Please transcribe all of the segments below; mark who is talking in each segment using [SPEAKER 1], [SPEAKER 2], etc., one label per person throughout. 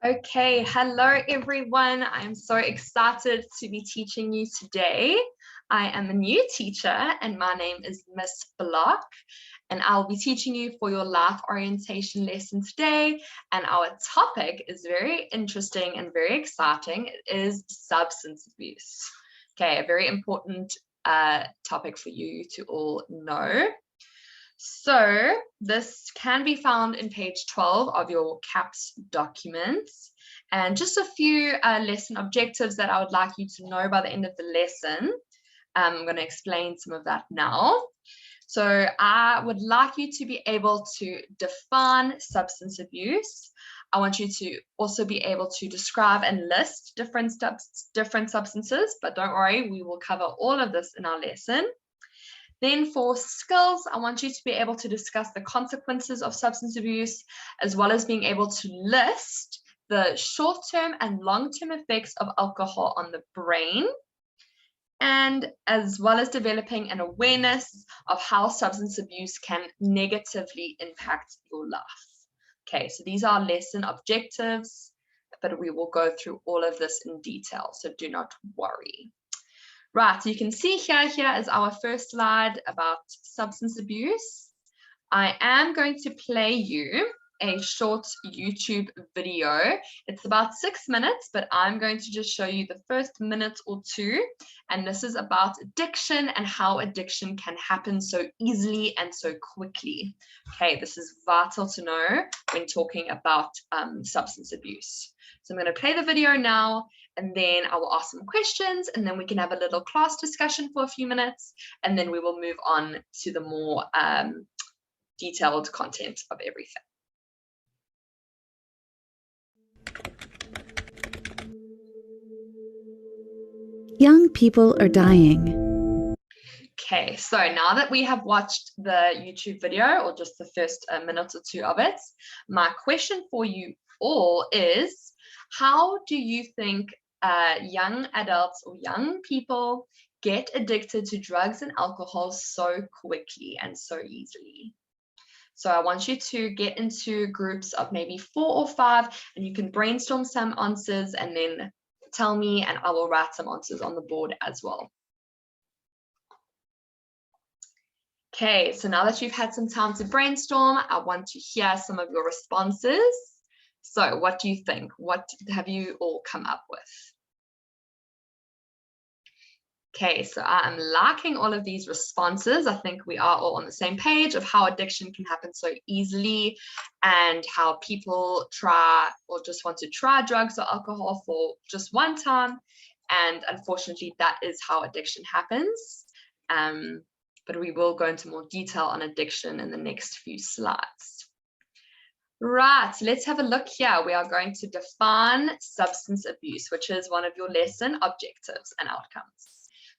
[SPEAKER 1] Okay, hello everyone. I'm so excited to be teaching you today. I am a new teacher and my name is Miss Bloch, and I'll be teaching you for your life orientation lesson today. And our topic is very interesting and very exciting. It is substance abuse. Okay, a very important topic for you to all know. So this can be found in page 12 of your CAPS documents. And just a few lesson objectives that I would like you to know by the end of the lesson. I'm going to explain some of that now. So I would like you to be able to define substance abuse. I want you to also be able to describe and list different substances, but don't worry, we will cover all of this in our lesson. Then for skills, I want you to be able to discuss the consequences of substance abuse, as well as being able to list the short-term and long-term effects of alcohol on the brain, and as well as developing an awareness of how substance abuse can negatively impact your life. Okay, so these are lesson objectives, but we will go through all of this in detail, so do not worry. Right, so you can see here is our first slide about substance abuse. I am going to play you a short YouTube video. It's about 6 minutes, but I'm going to just show you the first minute or two. And this is about addiction and how addiction can happen so easily and so quickly. Okay, this is vital to know when talking about substance abuse. So I'm going to play the video now, and then I will ask some questions, and then we can have a little class discussion for a few minutes, and then we will move on to the more detailed content of everything.
[SPEAKER 2] Young people are dying.
[SPEAKER 1] Okay, so now that we have watched the YouTube video, or just the first minute or two of it, my question for you all is, how do you think young adults or young people get addicted to drugs and alcohol so quickly and so easily? So I want you to get into groups of maybe 4 or 5, and you can brainstorm some answers and then tell me, and I will write some answers on the board as well. Okay, so now that you've had some time to brainstorm, I want to hear some of your responses. So what do you think? What have you all come up with? Okay, so I'm liking all of these responses. I think we are all on the same page of how addiction can happen so easily, and how people try or just want to try drugs or alcohol for just one time. And unfortunately, that is how addiction happens. But we will go into more detail on addiction in the next few slides. Right, let's have a look here. We are going to define substance abuse, which is one of your lesson objectives and outcomes.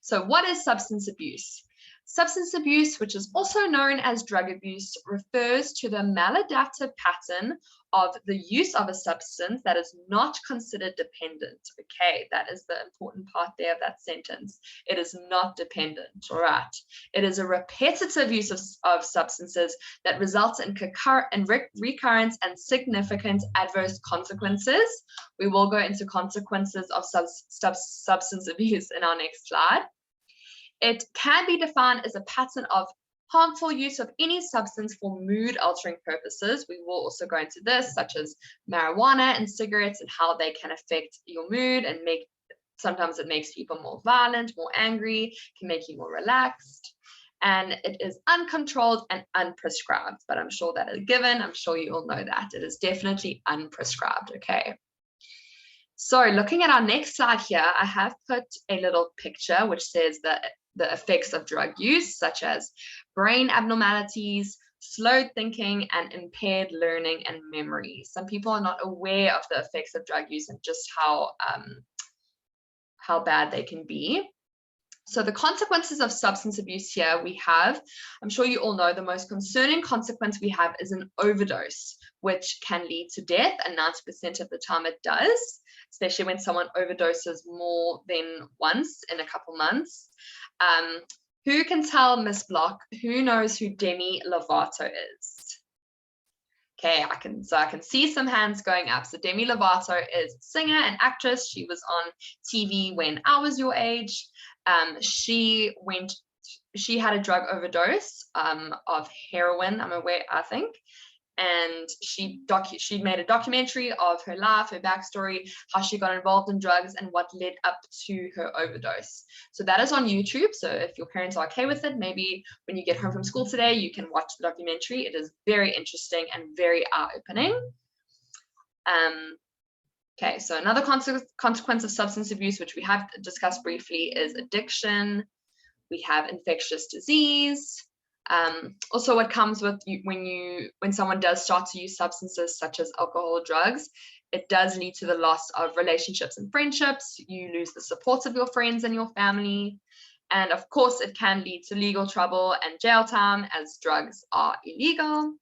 [SPEAKER 1] So what is substance abuse? Substance abuse, which is also known as drug abuse, refers to the maladaptive pattern of the use of a substance that is not considered dependent. Okay, that is the important part there of that sentence. It is not dependent, all right? It is a repetitive use of substances that results in recurrence and significant adverse consequences. We will go into consequences of substance abuse in our next slide. It can be defined as a pattern of harmful use of any substance for mood-altering purposes. We will also go into this, such as marijuana and cigarettes, and how they can affect your mood and sometimes it makes people more violent, more angry, can make you more relaxed. And it is uncontrolled and unprescribed, but I'm sure that is a given. I'm sure you all know that. It is definitely unprescribed, okay? So looking at our next slide here, I have put a little picture which says that the effects of drug use, such as brain abnormalities, slowed thinking, and impaired learning and memory. Some people are not aware of the effects of drug use and just how bad they can be. So the consequences of substance abuse here we have, I'm sure you all know, the most concerning consequence we have is an overdose, which can lead to death, and 90% of the time it does, especially when someone overdoses more than once in a couple months. Who can tell Miss Bloch, who knows who Demi Lovato is? Okay, I can see some hands going up. So Demi Lovato is a singer and actress. She was on TV when I was your age. She had a drug overdose of heroin, I think. And she made a documentary of her life, her backstory, how she got involved in drugs and what led up to her overdose. So that is on YouTube. So if your parents are okay with it, maybe when you get home from school today, you can watch the documentary. It is very interesting and very eye-opening. Okay, so another consequence of substance abuse, which we have discussed briefly, is addiction. We have infectious disease. Also, what comes with when someone does start to use substances such as alcohol or drugs, it does lead to the loss of relationships and friendships. You lose the support of your friends and your family. And of course, it can lead to legal trouble and jail time, as drugs are illegal.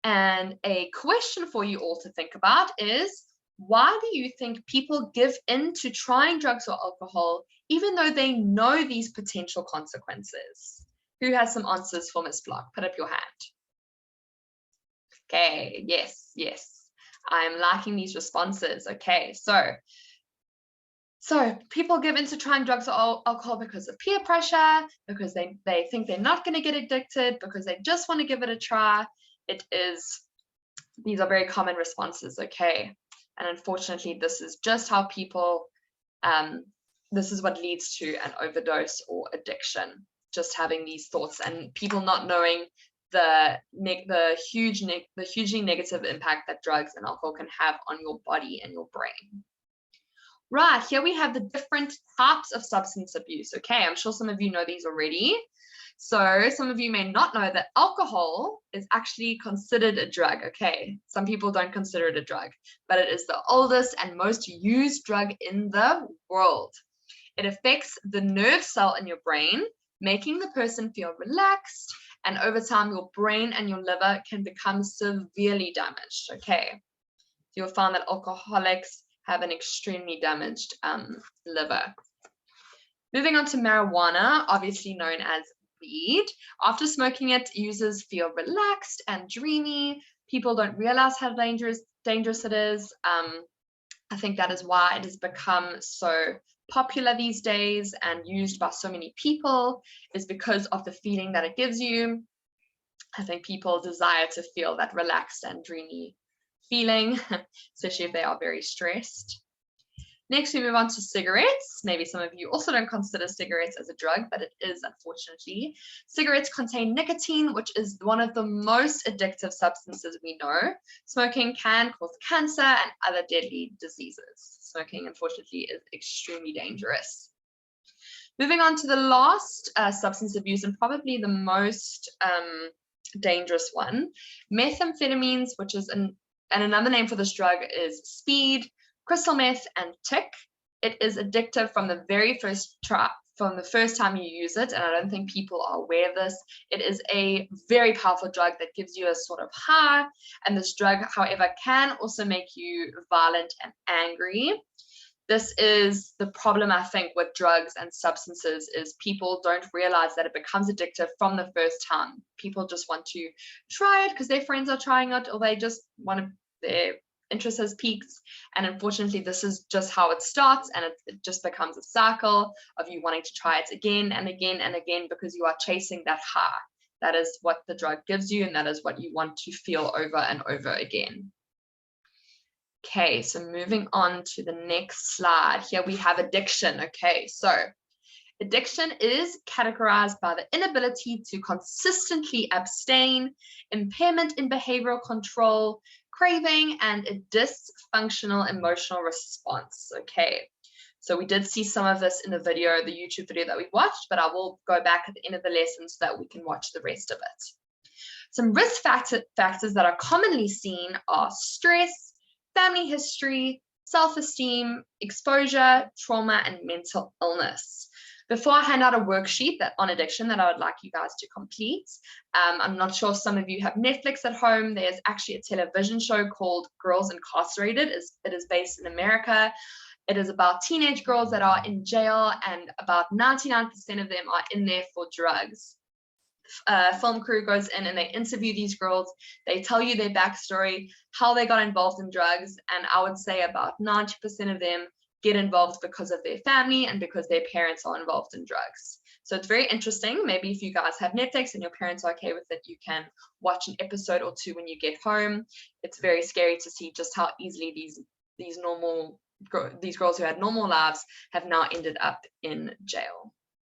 [SPEAKER 1] And a question for you all to think about is, why do you think people give in to trying drugs or alcohol even though they know these potential consequences? Who has some answers for Ms. Bloch? Put up your hand. Okay, yes. I'm liking these responses. Okay, so people give in to trying drugs or alcohol because of peer pressure, because they think they're not going to get addicted, because they just want to give it a try. These are very common responses, okay? And unfortunately, this is just how people, this is what leads to an overdose or addiction. Just having these thoughts and people not knowing the hugely negative impact that drugs and alcohol can have on your body and your brain. Right, here we have the different types of substance abuse. Okay, I'm sure some of you know these already. So some of you may not know that alcohol is actually considered a drug. Okay, some people don't consider it a drug, but it is the oldest and most used drug in the world. It affects the nerve cell in your brain, making the person feel relaxed, and over time your brain and your liver can become severely damaged. Okay, you'll find that alcoholics have an extremely damaged liver. Moving on to marijuana, obviously known as weed. After smoking it, users feel relaxed and dreamy. People don't realize how dangerous it is. I think that is why it has become so popular these days and used by so many people, is because of the feeling that it gives you. I think people desire to feel that relaxed and dreamy feeling, especially if they are very stressed. Next, we move on to cigarettes. Maybe some of you also don't consider cigarettes as a drug, but it is, unfortunately. Cigarettes contain nicotine, which is one of the most addictive substances we know. Smoking can cause cancer and other deadly diseases. Smoking, unfortunately, is extremely dangerous. Moving on to the last substance abuse, and probably the most dangerous one, methamphetamines, which is and another name for this drug is speed, crystal meth, and tick. It is addictive from the very first time you use it, and I don't think people are aware of this. It is a very powerful drug that gives you a sort of high, and this drug, however, can also make you violent and angry. This is the problem, I think, with drugs and substances, is people don't realize that it becomes addictive from the first time. People just want to try it because their friends are trying it, or they just want their interest has peaked. And unfortunately, this is just how it starts, and it just becomes a cycle of you wanting to try it again and again and again because you are chasing that high. That is what the drug gives you, and that is what you want to feel over and over again. Okay, so moving on to the next slide. Here we have addiction. Okay, so addiction is categorized by the inability to consistently abstain, impairment in behavioral control, craving, and a dysfunctional emotional response. Okay, so we did see some of this in the video, the YouTube video that we watched, but I will go back at the end of the lesson so that we can watch the rest of it. Some risk factors that are commonly seen are stress, family history, self-esteem, exposure, trauma, and mental illness. Before I hand out a worksheet on addiction that I would like you guys to complete, I'm not sure if some of you have Netflix at home. There's actually a television show called Girls Incarcerated. It is based in America. It is about teenage girls that are in jail, and about 99% of them are in there for drugs. film crew goes in and they interview these girls. They tell you their backstory, how they got involved in drugs, and I would say about 90% of them get involved because of their family and because their parents are involved in drugs. So it's very interesting. Maybe if you guys have Netflix and your parents are okay with it, you can watch an episode or two when you get home. It's very scary to see just how easily these girls who had normal lives have now ended up in jail.